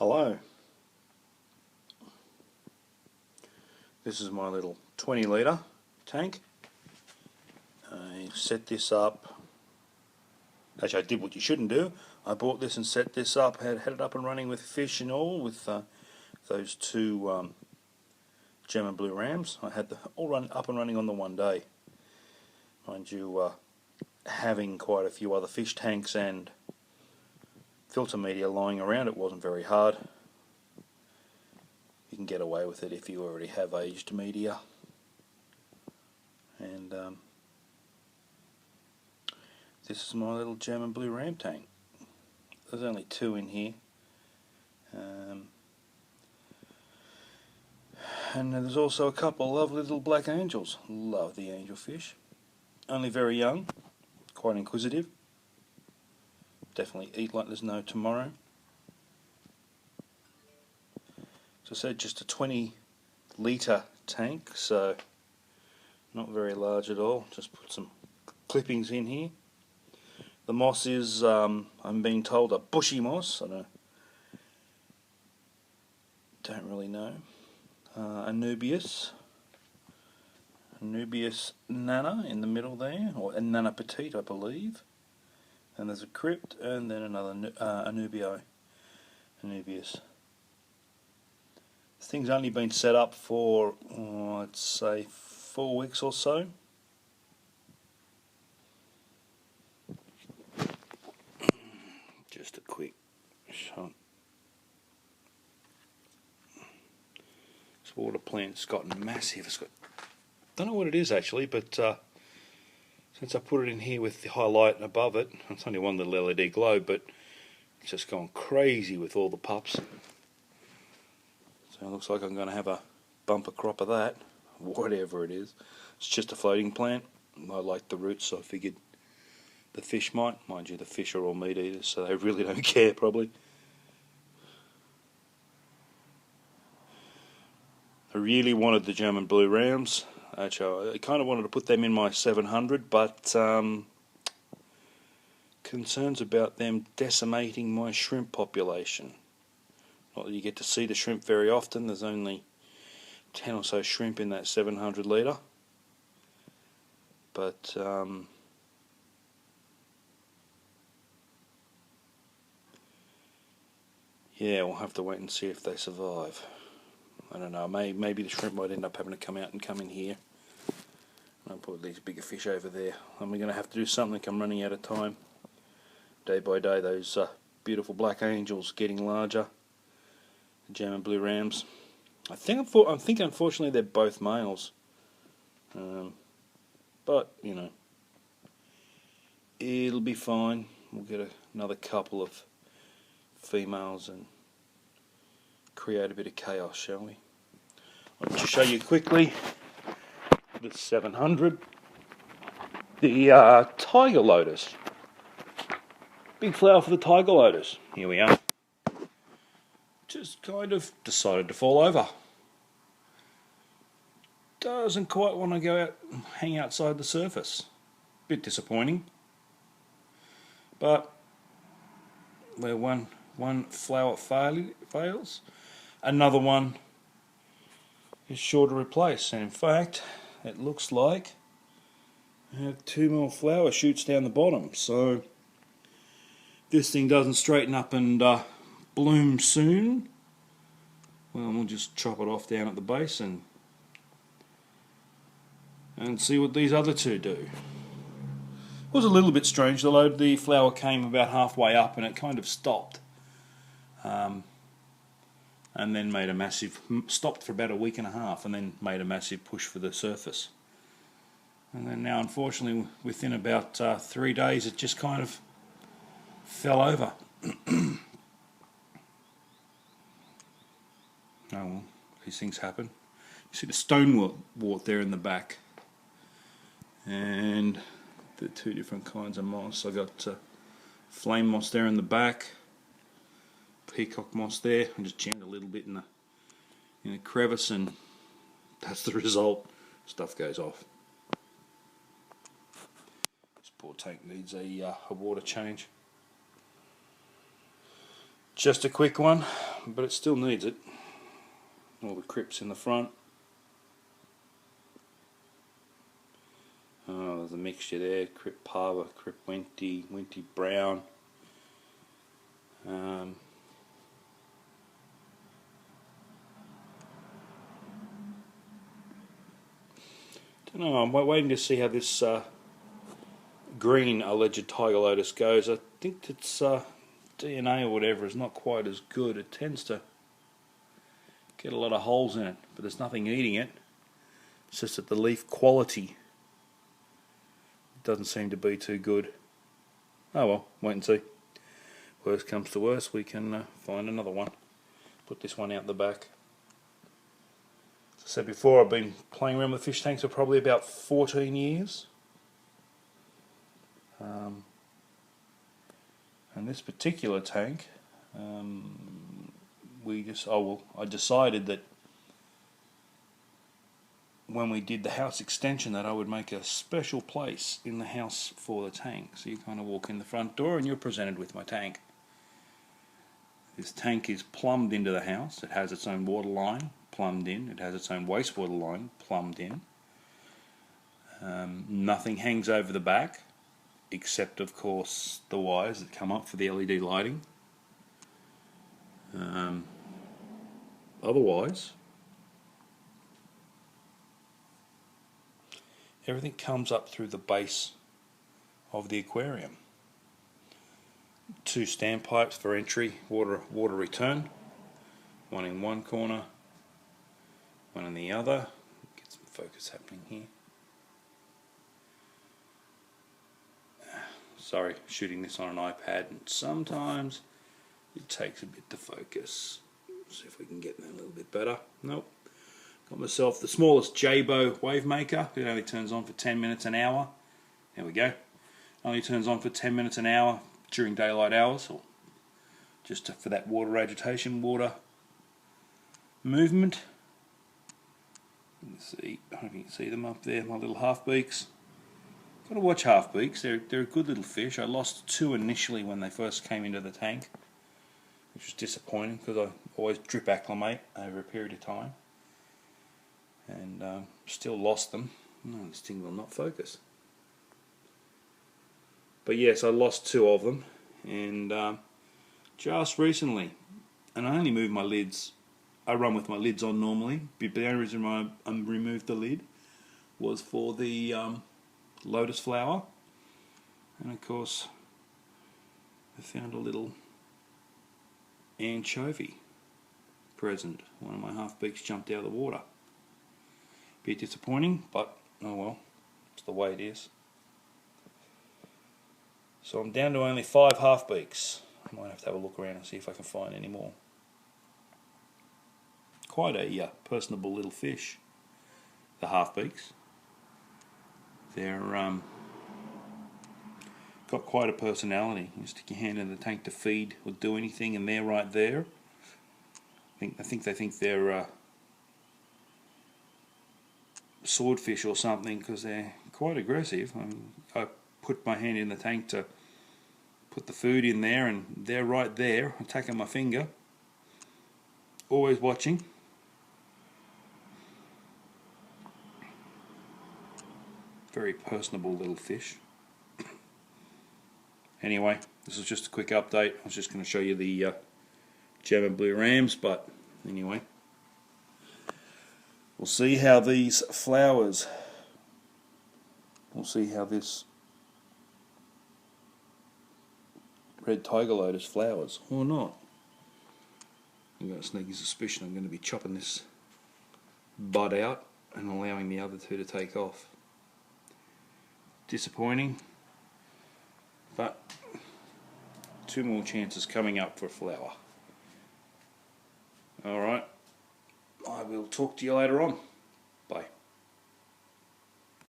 Hello. This is my little 20 litre tank. I set this up. Actually, I did what you shouldn't do. I bought this and set this up, had it up and running with fish and all, with those two German blue rams. I had all up and running on the one day. Mind you, having quite a few other fish tanks and filter media lying around, it wasn't very hard. You can get away with it if you already have aged media. And this is my little German blue ram tank. There's only two in here. And there's also a couple of little black angels. Love the angelfish. Only very young, quite inquisitive. Definitely eat like there's no tomorrow. As I said, just a 20 litre tank, so not very large at all. Just put some clippings in here. The moss is, I'm being told, a bushy moss. I don't really know. Anubias nana in the middle there, or nana petite, I believe. And there's a crypt, and then another Anubias. This thing's only been set up for, I'd say, 4 weeks or so. Just a quick shot. This water plant's gotten massive. It's got, don't know what it is actually, but since I put it in here with the highlight above it, it's only one little LED globe, but it's just gone crazy with all the pups. So it looks like I'm going to have a bumper crop of that, whatever it is. It's just a floating plant. I like the roots, so I figured the fish might. Mind you, the fish are all meat eaters, so they really don't care probably. I really wanted the German blue rams. Actually, I kind of wanted to put them in my 700, but concerns about them decimating my shrimp population. Not that you get to see the shrimp very often. There's only 10 or so shrimp in that 700 litre. But yeah, we'll have to wait and see if they survive. I don't know, maybe the shrimp might end up having to come out and come in here. I'll put these bigger fish over there. And we're going to have to do something. I'm running out of time. Day by day, those beautiful black angels getting larger. The German blue rams. I think unfortunately they're both males. But, you know, it'll be fine. We'll get another couple of females and create a bit of chaos, shall we? I'll just show you quickly the 700. The tiger lotus. Big flower for the tiger lotus. Here we are. Just kind of decided to fall over. Doesn't quite want to go out and hang outside the surface. Bit disappointing. But where one flower fails, another one is sure to replace. And in fact, it looks like I have 2 more flower shoots down the bottom. So this thing doesn't straighten up and bloom soon, well, we'll just chop it off down at the base and see what these other two do. It was a little bit strange, although the flower came about halfway up and it kind of stopped. And then made a massive, stopped for about a week and a half and then made a massive push for the surface. And then now, unfortunately, within about 3 days, it just kind of fell over. Oh well, these things happen. You see the stonewort there in the back, and the 2 different kinds of moss. I got flame moss there in the back, peacock moss there. I just jammed a little bit in a crevice, and that's the result. Stuff goes off. This poor tank needs a water change. Just a quick one. but it still needs it. All the crypts in the front. Oh, there's a mixture there, crypt parva, crypt Wenty, Wenty brown. Don't know, I'm waiting to see how this green alleged Tiger Lotus goes. I think its DNA or whatever is not quite as good. It tends to get a lot of holes in it, but there's nothing eating it. It's just that the leaf quality doesn't seem to be too good. Oh well, wait and see. Worst comes to worst, we can find another one. Put this one out the back. As I said before, I've been playing around with fish tanks for probably about 14 years. And this particular tank, I decided that when we did the house extension that I would make a special place in the house for the tank. So you kind of walk in the front door and you're presented with my tank. This tank is plumbed into the house. It has its own water line plumbed in. It has its own wastewater line plumbed in. Nothing hangs over the back, except of course the wires that come up for the LED lighting. Otherwise, everything comes up through the base of the aquarium. 2 standpipes for entry, water return. One in one corner, one in the other. Get some focus happening here. Sorry, shooting this on an iPad, and sometimes it takes a bit to focus. See if we can get that a little bit better. Nope. Got myself the smallest Jaybo wave maker. It only turns on for 10 minutes an hour. There we go. Only turns on for 10 minutes an hour during daylight hours, or just for that water agitation, water movement. You can see, I don't know if you can see them up there, my little half beaks. Got to watch half beaks. They're a good little fish. I lost 2 initially when they first came into the tank, which was disappointing because I always drip acclimate over a period of time, and still lost them. No, this thing will not focus. But yes, I lost 2 of them, and just recently, and I only move my lids. I run with my lids on normally. But the only reason why I removed the lid was for the lotus flower, and of course I found a little anchovy present. One of my half beaks jumped out of the water. Bit disappointing, but oh well, it's the way it is. So I'm down to only 5 half beaks. I might have to have a look around and see if I can find any more. Quite a personable little fish, the half beaks. They're got quite a personality. You stick your hand in the tank to feed or do anything, and they're right there. I think they think they're swordfish or something, because they're quite aggressive. I put my hand in the tank to put the food in there, and they're right there, attacking my finger. Always watching. Very personable little fish. Anyway, this is just a quick update. I was just going to show you the German blue rams, but anyway, we'll see how these flowers, we'll see how this red tiger lotus flowers or not. I've got a sneaky suspicion I'm going to be chopping this bud out and allowing the other 2 to take off. Disappointing, but 2 more chances coming up for a flower. Alright, I will talk to you later on.